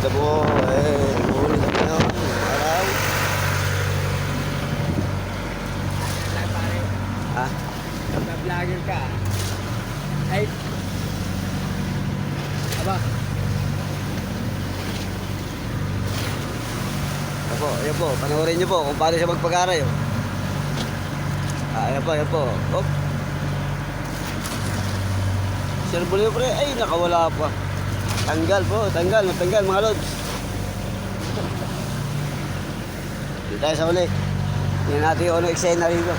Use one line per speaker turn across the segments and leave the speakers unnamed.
Ito po, huli na po yun. Araw. Ha?
Nag-vlogger ka. Ay. Aba.
Ayan po. Panoorin niyo po kung paano siya magpag-aray. Oh. Ayan po. Op. Sirbol yun, pre. Ay, nakawala pa. Tanggal po, tanggal mga lods. Dito tayo sa uli. Tingnan natin yung ano eksena rito.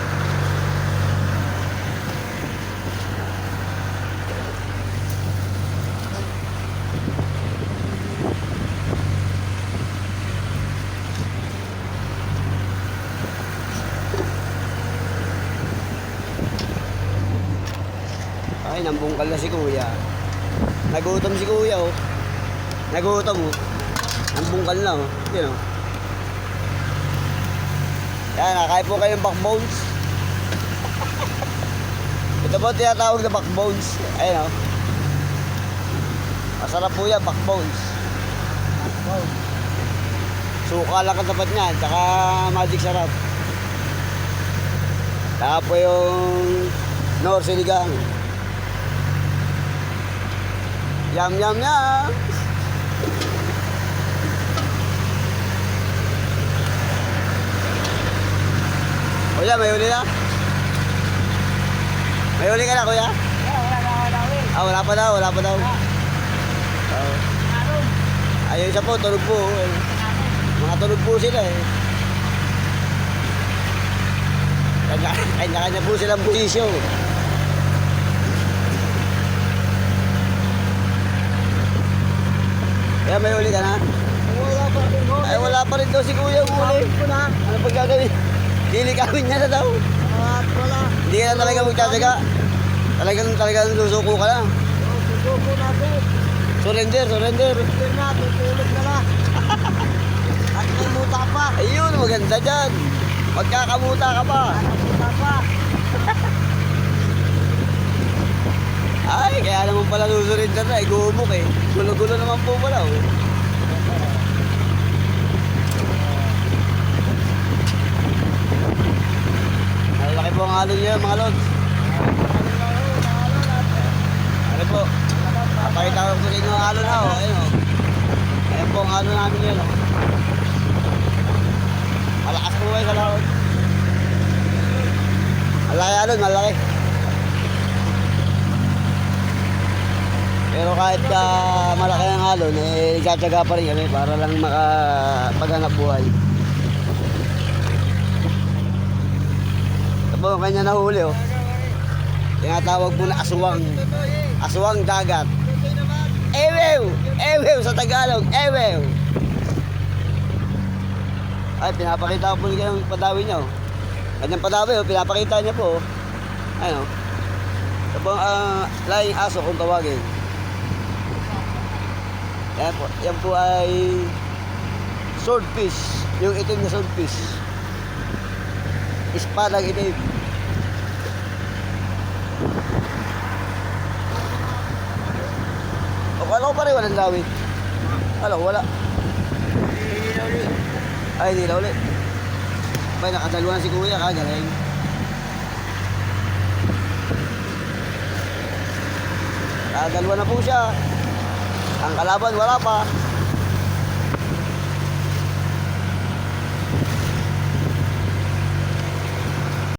Ay, nambungkal na si kuya. Nagutom si kuya, oh. Nagutom, oh. Nambungkal na, oh. Yun, oh. Yan, nakain po kayong backbones. Ito po tinatawag na backbones. Ayun, oh. Masarap po yan, backbones. Suka lang katapat niyan, tsaka magic sarap. Saka po yung Nor Sinigang. Yum, yum, yum. Kuya, may huli na? May huli ka na, kuya?
Wala pa daw.
Wala pa daw. Ayun siya po, tulog po. Mga tulog po sila eh. Kanya-kanya po silang busisyo. Kaya may huli ka na?
Wala pa rin.
Ay, wala pa rin daw si kuya huli. Ano pag gagawin? Lilikawin niya na daw.
Wala.
Hindi ka na talaga magtsatsaga. Talagang susuko ka na.
Susuko natin.
Surrender.
Hindi na, tutulog na lang. At may muta pa.
Ayun, maganda dyan. Magkakamuta ka pa.
Muta pa.
Ay, kaya naman pala susurrender na. Gumuk eh. Gulo-gulo naman po pala. Oh. Malaki po ang halo niya, mga lods. Ano po? Papakita ko po sa inyo ang halo na. Oh. Ayun, oh. Ayan po ang halo namin yan. Oh. Malakas po kayo sa laot. Malaki halo, malaki. Pero kahit malaki ang halon, eh, tsatsaga pa rin kami para lang makapaghanap buhay. Ito po ang kanya nahuli, oh. Tinatawag po na aswang. Aswang dagat. Ewew! Ewew sa Tagalog, ewew! Ay, pinapakita ko po yung padawi niya, oh. Kanyang padawi, oh, pinapakita niya po, oh. Ayun, oh. Ito po ang laing aso kung tawagin. Yan po ay swordfish, yung itim na swordfish. Ispadang itim. O kala ko pa rin walang dawi. Kala ko wala. Ay, hindi na ulit. Bay, nakadalwa na si kuya, kagaling. Nakadalwa na po siya. Ang kalaban wala pa.